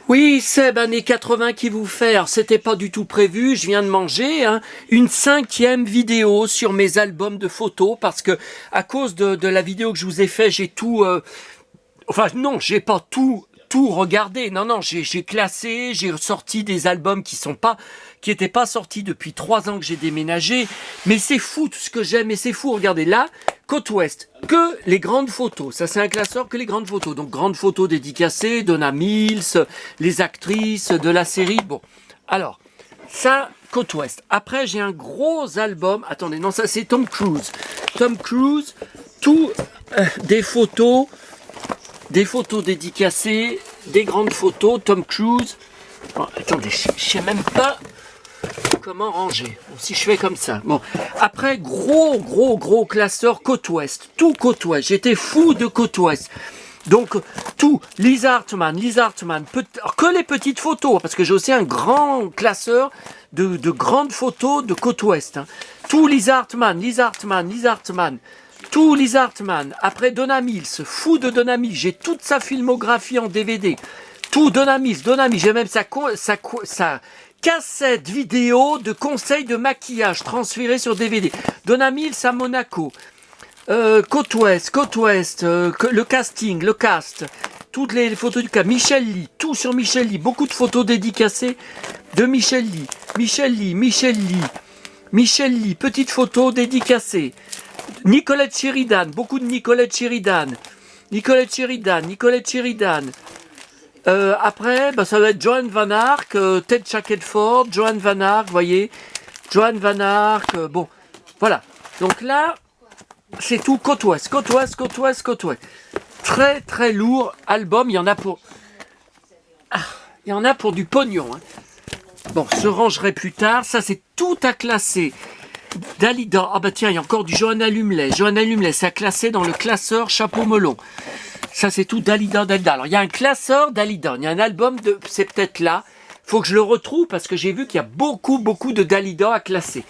Oui, Seb, années 80 qui vous fait. Alors, c'était pas du tout prévu. Je viens de manger une 5e vidéo sur mes albums de photos parce que à cause de la vidéo que je vous ai fait, j'ai tout. Enfin, non, j'ai pas tout regardé. Non, non, j'ai classé, j'ai sorti des albums qui étaient pas sortis depuis 3 ans que j'ai déménagé. Mais c'est fou tout ce que j'aime et c'est fou. Regardez là, côte ouest, que les grandes photos. Ça, c'est un classeur que les grandes photos. Donc, grandes photos dédicacées, Donna Mills, les actrices de la série. Bon, alors, ça, côte ouest. Après, j'ai un gros album. Attendez, non, ça, c'est Tom Cruise. Tom Cruise, tout des photos dédicacées, des grandes photos, Tom Cruise. Bon, attendez, je sais même pas comment ranger. Bon, si je fais comme ça. Bon, après, gros classeur côte ouest. Tout côte ouest. J'étais fou de côte ouest. Donc, tout. Liz Hartman. Que les petites photos, parce que j'ai aussi un grand classeur de grandes photos de côte ouest. Tout Liz Hartman. Tout Liz Hartman. Après Donna Mills, fou de Donna Mills. J'ai toute sa filmographie en DVD. Tout Donna Mills. J'ai même sa cassette vidéo de conseils de maquillage transférée sur DVD. Donna Mills à Monaco. Côte ouest, le casting, le cast. Toutes les photos du cas. Michel Lee, tout sur Michel Lee. Beaucoup de photos dédicacées de Michel Lee. Michel Lee, petite photo dédicacée. Nicolette Sheridan, beaucoup de Nicolette Sheridan. Après, ça va être Joan Van Ark, Ted Shackelford, Joan Van Ark, vous voyez. Joan Van Ark, bon, voilà. Donc là, c'est tout côte ouest. Très lourd album, il y en a pour du pognon. Bon, se rangerait plus tard. Ça, c'est tout à classer. Dalida, ah bah tiens, il y a encore du Johanna Lumley. C'est à classer dans le classeur chapeau melon. Ça, c'est tout Dalida. Alors, il y a un classeur Dalida. Il y a un album c'est peut-être là. Faut que je le retrouve parce que j'ai vu qu'il y a beaucoup de Dalida à classer.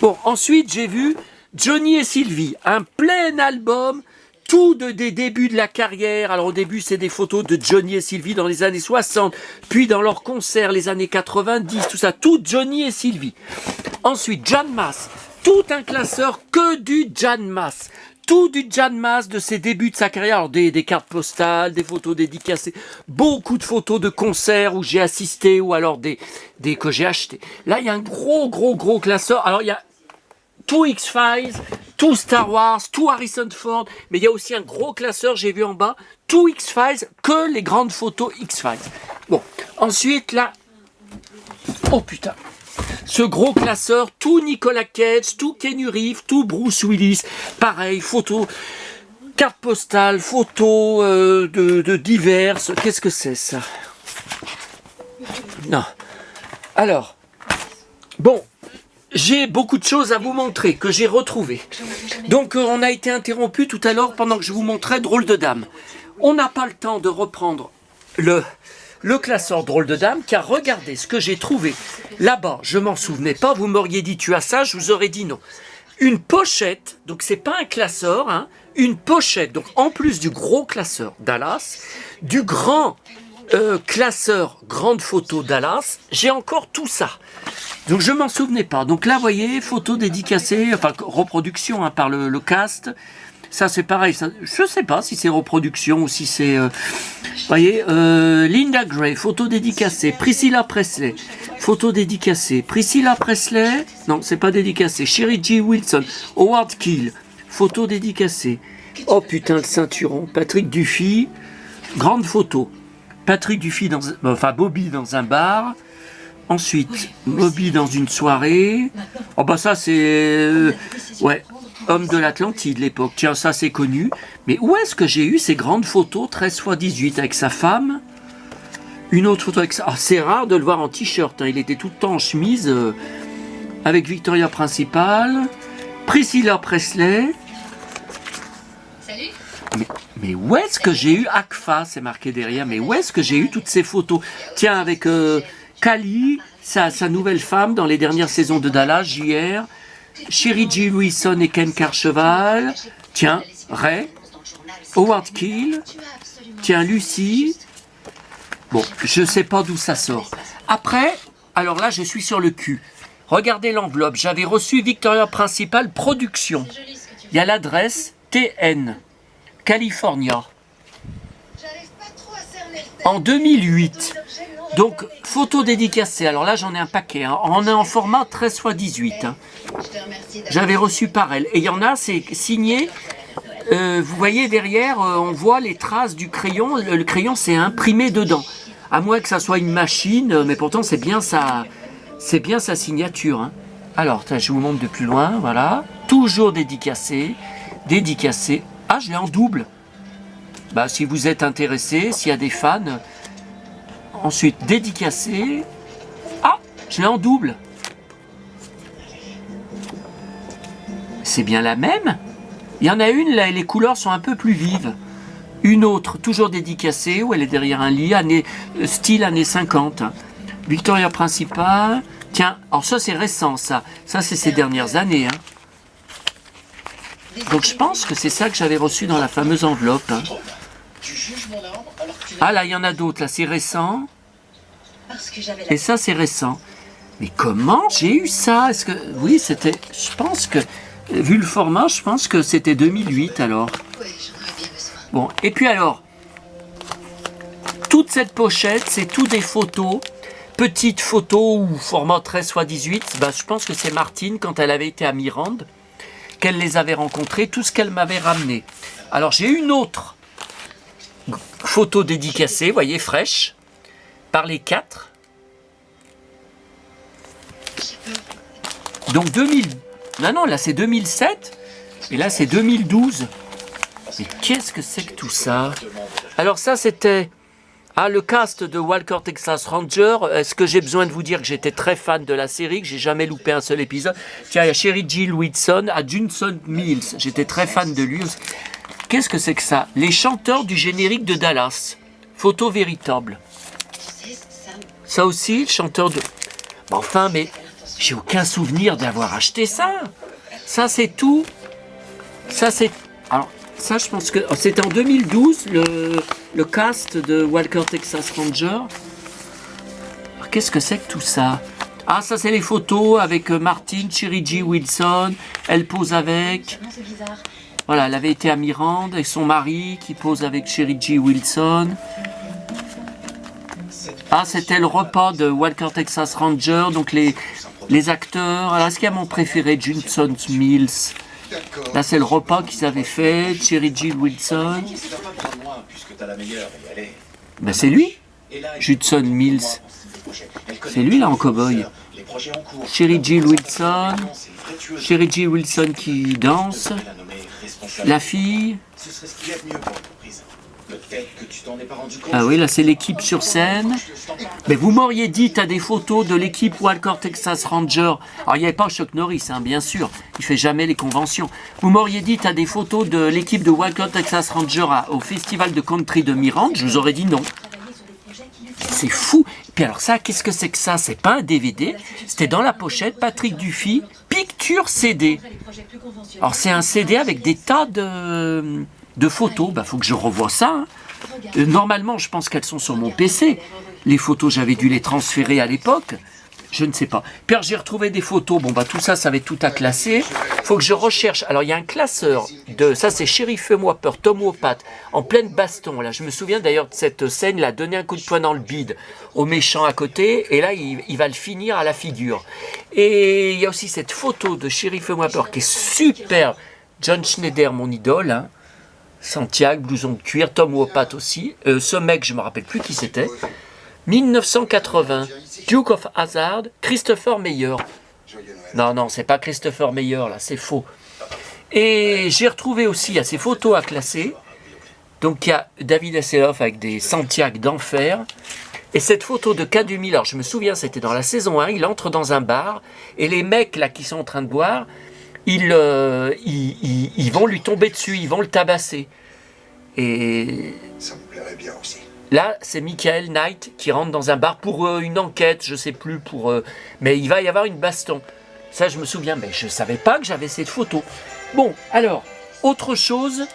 Bon, ensuite, j'ai vu Johnny et Sylvie. Un plein album. Tout des débuts de la carrière. Alors au début, c'est des photos de Johnny et Sylvie dans les années 60, puis dans leurs concerts, les années 90, tout ça, tout Johnny et Sylvie. Ensuite, Jan Maas, tout un classeur que du Jan Maas. Tout du Jan Maas de ses débuts de sa carrière, alors des cartes postales, des photos dédicacées, beaucoup de photos de concerts où j'ai assisté ou alors des que j'ai acheté. Là, il y a un gros classeur. Alors, il y a tout X-Files, tout Star Wars, tout Harrison Ford, mais il y a aussi un gros classeur, j'ai vu en bas, tout X-Files, que les grandes photos X-Files. Bon, ensuite là, oh putain, ce gros classeur, tout Nicolas Cage, tout Keanu Reeves, tout Bruce Willis, pareil, photos, cartes postales, photos de diverses, qu'est-ce que c'est ça? Non. Alors, bon. J'ai beaucoup de choses à vous montrer, que j'ai retrouvées. Donc, on a été interrompu tout à l'heure pendant que je vous montrais Drôle de Dame. On n'a pas le temps de reprendre le classeur Drôle de Dame, car regardez ce que j'ai trouvé. Là-bas, je m'en souvenais pas, vous m'auriez dit tu as ça, je vous aurais dit non. Une pochette, donc c'est pas un classeur, une pochette, donc en plus du gros classeur Dallas, du grand classeur grande photo Dallas, j'ai encore tout ça. Donc je m'en souvenais pas. Donc là, vous voyez, photo dédicacée, enfin reproduction par le cast. Ça c'est pareil. Ça, je sais pas si c'est reproduction ou si c'est... vous voyez, Linda Gray, photo dédicacée. Priscilla Presley, photo dédicacée. Priscilla Presley, non, c'est pas dédicacé. Sherry G. Wilson, Howard Keel, photo dédicacée. Oh putain, le ceinturon. Patrick Duffy, grande photo. Patrick Duffy Bobby dans un bar. Ensuite, Bobby dans une soirée. Oh bah ça c'est... ouais, homme de l'Atlantide l'époque. Tiens, ça c'est connu. Mais où est-ce que j'ai eu ces grandes photos 13x18 avec sa femme? Une autre photo avec ça. Ah, c'est rare de le voir en t-shirt. Il était tout le temps en chemise avec Victoria Principal. Priscilla Presley. Salut. Mais où est-ce que j'ai eu ACFA? C'est marqué derrière. Mais où est-ce que j'ai eu toutes ces photos? Tiens, avec... Cali, sa nouvelle femme dans les dernières saisons de Dallas, JR, Sherry G. Wilson et Ken Carcheval, tiens, Ray, Howard Keel, tiens, Lucie, Bon, je sais pas d'où ça sort. Après, alors là, je suis sur le cul. Regardez l'enveloppe. J'avais reçu Victoria Principal Production. C'est joli ce que tu Il y a l'adresse TN, California, en 2008. Donc, photo dédicacée. Alors là, j'en ai un paquet. Hein. On est en format 13x18. Hein. J'avais reçu par elle. Et il y en a, c'est signé. Vous voyez derrière, on voit les traces du crayon. Le crayon, c'est imprimé dedans. À moins que ça soit une machine, mais pourtant, c'est bien sa signature. Hein. Alors, je vous montre de plus loin. Voilà. Toujours dédicacé. Dédicacé. Ah, je l'ai en double. Bah, si vous êtes intéressé, s'il y a des fans. Ensuite, dédicacé. Ah, je l'ai en double. C'est bien la même. Il y en a une, là, et les couleurs sont un peu plus vives. Une autre, toujours dédicacée, où elle est derrière un lit, style années 50. Victoria Principal. Tiens, alors ça, c'est récent, ça. Ça, c'est ces dernières années. Hein. Donc, je pense que c'est ça que j'avais reçu dans la fameuse enveloppe. Hein. Ah, là, il y en a d'autres. Là, c'est récent. Et ça, c'est récent. Mais comment j'ai eu ça? Est-ce que... Oui, c'était... Je pense que... Vu le format, je pense que c'était 2008, alors. Bon, et puis alors... Toute cette pochette, c'est tout des photos. Petites photos ou format 13x18. Bah, je pense que c'est Martine, quand elle avait été à Mirande, qu'elle les avait rencontrées, tout ce qu'elle m'avait ramené. Alors, j'ai une autre photo dédicacée, vous voyez, fraîche, par les 4. Donc 2000. Non, là c'est 2007. Et là c'est 2012. Mais qu'est-ce que c'est que tout ça? Alors ça c'était... Ah, le cast de Walker Texas Ranger. Est-ce que j'ai besoin de vous dire que j'étais très fan de la série, que j'ai jamais loupé un seul épisode? Tiens, il y a Sherry Jill Whitson, à Junson Mills. J'étais très fan de lui aussi. Qu'est-ce que c'est que ça? Les chanteurs du générique de Dallas. Photo véritable. Ça aussi, le chanteur de... Bon, enfin, mais j'ai aucun souvenir d'avoir acheté ça. Ça, c'est tout. Ça, c'est... Alors, ça, je pense que... C'était en 2012, le cast de Walker Texas Ranger. Qu'est-ce que c'est que tout ça? Ah, ça, c'est les photos avec Martine, Sherry G. Wilson. Elle pose avec... Voilà, elle avait été à Mirande et son mari qui pose avec Sherry G. Wilson. Ah, c'était le repas de Walker Texas Ranger, donc les acteurs. Alors, est-ce qu'il y a mon préféré, Junson Mills? Là, c'est le repas qu'ils avaient fait, Sherry G. Wilson. Ben, c'est lui, Junson Mills. C'est lui, là, en cow-boy. Sherry G. Wilson. Sherry G. Wilson qui danse. La fille. Ah oui, là c'est l'équipe sur scène. Mais vous m'auriez dit, tu as des photos de l'équipe Walker Texas Ranger. Alors il n'y avait pas Chuck Norris, hein, bien sûr. Il fait jamais les conventions. Vous m'auriez dit, tu as des photos de l'équipe de Walker Texas Ranger au Festival de Country de Mirande. Je vous aurais dit non. C'est fou. Puis alors ça, qu'est-ce que c'est que ça? C'est pas un DVD. C'était dans la pochette, Patrick Dufy, Picture CD. Alors c'est un CD avec des tas de photos. Bah, faut que je revoie ça. Hein. Normalement, je pense qu'elles sont sur mon PC. Les photos, j'avais dû les transférer à l'époque. Je ne sais pas. Puis alors, j'ai retrouvé des photos. Bon, bah tout ça, ça va être tout à classer. Faut que je recherche. Alors, il y a un classeur de... Ça, c'est Sheriff Whopper, Tom Wopat, en pleine baston. Là, je me souviens d'ailleurs de cette scène. Il a donné un coup de poing dans le bide au méchant à côté. Et là, il va le finir à la figure. Et il y a aussi cette photo de Sheriff Whopper qui est super. John Schneider, mon idole. Hein. Santiago, blouson de cuir. Tom Wopat aussi. Ce mec, je ne me rappelle plus qui c'était. 1980. Duke of Hazzard, Christopher Meyer. Non, c'est pas Christopher Meyer, là, c'est faux. Et j'ai retrouvé aussi, il y a ces photos à classer. Donc, il y a David Hasselhoff avec des Santiago d'enfer. Et cette photo de Kadumi, alors je me souviens, c'était dans la saison 1, il entre dans un bar, et les mecs, là, qui sont en train de boire, ils vont lui tomber dessus, ils vont le tabasser. Et... Ça me plairait bien aussi. Là, c'est Michael Knight qui rentre dans un bar pour une enquête, je sais plus, mais il va y avoir une baston. Ça, je me souviens, mais je ne savais pas que j'avais cette photo. Bon, alors, autre chose,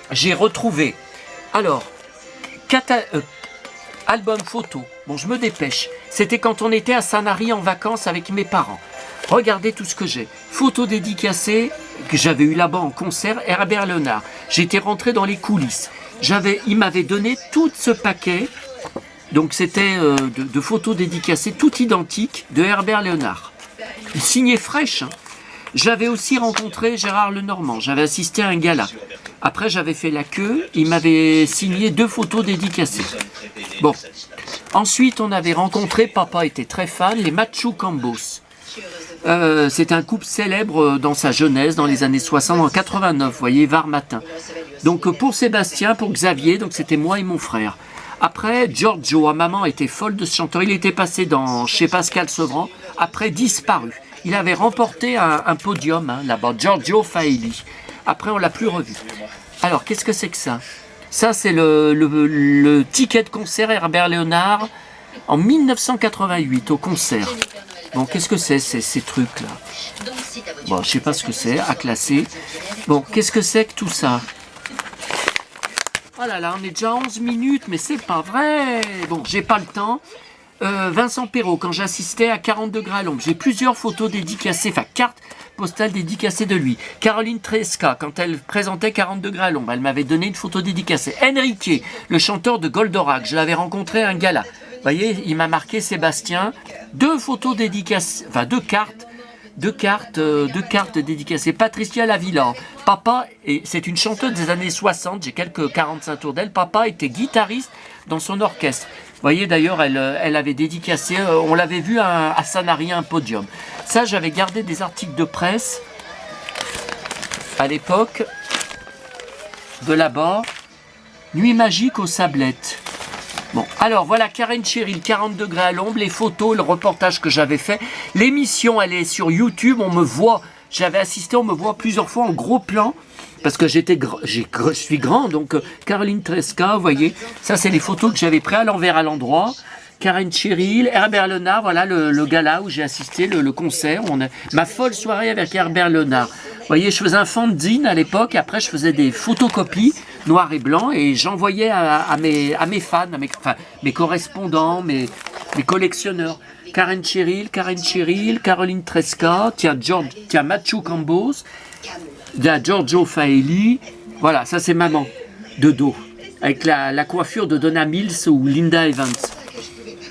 j'ai retrouvé. Alors, album photo. Bon, je me dépêche. C'était quand on était à Sanary en vacances avec mes parents. Regardez tout ce que j'ai. Photos dédicacées que j'avais eu là-bas en concert, Herbert Léonard. J'étais rentré dans les coulisses. Il m'avait donné tout ce paquet. Donc c'était de photos dédicacées, tout identiques, de Herbert Léonard. Signé fraîche. Hein. J'avais aussi rencontré Gérard Lenormand. J'avais assisté à un gala. Après, j'avais fait la queue. Il m'avait signé 2 photos dédicacées. Bon. Ensuite, on avait rencontré, papa était très fan, les Machu Cambos. C'était un couple célèbre dans sa jeunesse, dans les années 60, en 89, vous voyez, Var Matin. Donc pour Sébastien, pour Xavier, donc c'était moi et mon frère. Après, Giorgio, maman était folle de ce chanteur, il était passé chez Pascal Sevran, après disparu. Il avait remporté un podium hein, là-bas, Giorgio Faeli. Après, on ne l'a plus revu. Alors, qu'est-ce que c'est que ça? Ça, c'est le ticket de concert Herbert Léonard en 1988, au concert. Bon, qu'est-ce que c'est ces trucs-là? Bon, je sais pas ce que c'est, à classer. Bon, qu'est-ce que c'est que tout ça? Oh là là, on est déjà à 11 minutes, mais c'est pas vrai. Bon, j'ai pas le temps. Vincent Perrault, quand j'assistais à 40 degrés à l'ombre, j'ai plusieurs photos dédicacées, enfin cartes postales dédicacées de lui. Caroline Tresca, quand elle présentait 40 degrés à l'ombre, elle m'avait donné une photo dédicacée. Enrique, le chanteur de Goldorak, je l'avais rencontré à un gala. Vous voyez, il m'a marqué Sébastien. 2 photos dédicacées, enfin 2 cartes dédicacées. Patricia Lavilla. Papa, c'est une chanteuse des années 60, j'ai quelques 45 tours d'elle. Papa était guitariste dans son orchestre. Vous voyez d'ailleurs, elle avait dédicacé, on l'avait vu à Sanary, un podium. Ça, j'avais gardé des articles de presse à l'époque de là-bas. Nuit magique aux Sablettes. Bon, alors voilà Karen Cheryl, 40 degrés à l'ombre, les photos, le reportage que j'avais fait. L'émission, elle est sur YouTube, on me voit, j'avais assisté, on me voit plusieurs fois en gros plan. Parce que je suis grand, donc Caroline Tresca, vous voyez, ça c'est les photos que j'avais prises à l'envers à l'endroit. Karen Cheryl, Herbert Léonard, voilà le gala où j'ai assisté, le concert. Ma folle soirée avec Herbert Léonard. Vous voyez, je faisais un fanzine à l'époque, après je faisais des photocopies noir et blanc et j'envoyais à mes fans, mes correspondants, mes collectionneurs. Karen Cheryl, Caroline Tresca, tiens Machu Cambos, Giorgio Faeli, voilà, ça c'est maman, de dos, avec la coiffure de Donna Mills ou Linda Evans.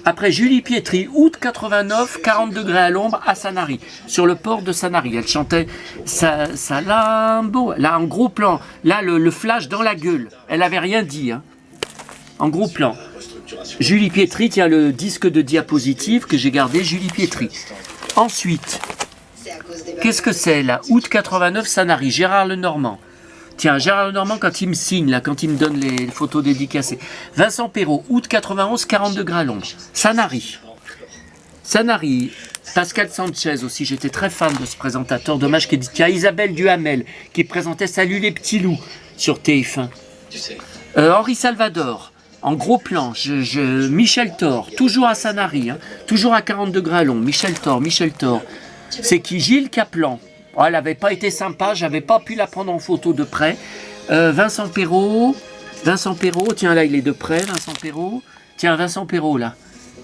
Après Julie Pietri, août 89, 40 degrés à l'ombre à Sanary, sur le port de Sanary. Elle chantait Salambo, là en gros plan, là le flash dans la gueule, elle avait rien dit, hein. En gros plan. Julie Pietri, tiens le disque de diapositive que j'ai gardé, Julie Pietri. Ensuite, qu'est-ce que c'est là? Août 89, Sanary, Gérard Lenormand. Tiens, Gérard Lenormand, quand il me signe, là, quand il me donne les photos dédicacées. Vincent Perrault, août 91, 40 degrés à l'ombre. Sanary. Pascal Sanchez aussi, j'étais très fan de ce présentateur. Dommage qu'il dit, tiens, Isabelle Duhamel, qui présentait Salut les petits loups sur TF1. Henri Salvador, en gros plan. Michel Thor, toujours à Sanary, hein, toujours à 40 degrés à l'ombre. Michel Thor. C'est qui? Gilles Caplan. Oh, elle n'avait pas été sympa, j'avais pas pu la prendre en photo de près. Vincent Perrault, tiens là il est de près, Vincent Perrault là,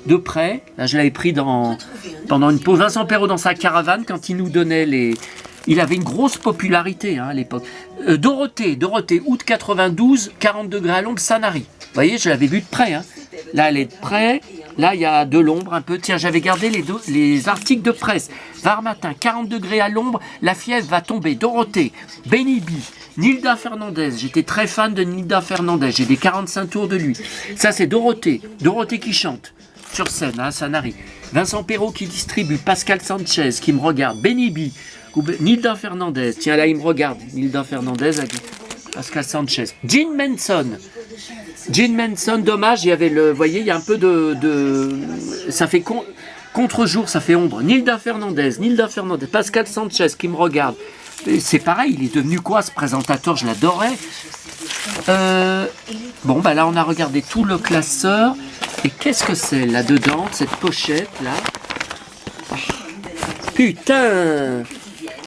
de près. Là je l'avais pris pendant une pause. Vincent Perrault dans sa caravane quand il nous donnait les... Il avait une grosse popularité hein, à l'époque. Dorothée, août 92, 40 degrés à l'ombre, Sanary. Vous voyez, je l'avais vu de près. Hein. Là, elle est de près. Là, il y a de l'ombre un peu. Tiens, j'avais gardé les articles de presse. Var Matin, 40 degrés à l'ombre, la fièvre va tomber. Dorothée, Benny B, Nilda Fernandez. J'étais très fan de Nilda Fernandez. J'ai des 45 tours de lui. Ça, c'est Dorothée. Dorothée qui chante sur scène, hein, Sanary. Vincent Perrault qui distribue. Pascal Sanchez qui me regarde. Benny B, Nilda Fernandez. Tiens, là, il me regarde. Nilda Fernandez avec Pascal Sanchez. Gene Manson, dommage, il y avait vous voyez, il y a un peu ça fait contre-jour, ça fait ombre. Nilda Fernandez, Pascal Sanchez qui me regarde. C'est pareil, il est devenu quoi ce présentateur, je l'adorais. Bon, bah là on a regardé tout le classeur. Et qu'est-ce que c'est là-dedans, cette pochette là? Putain!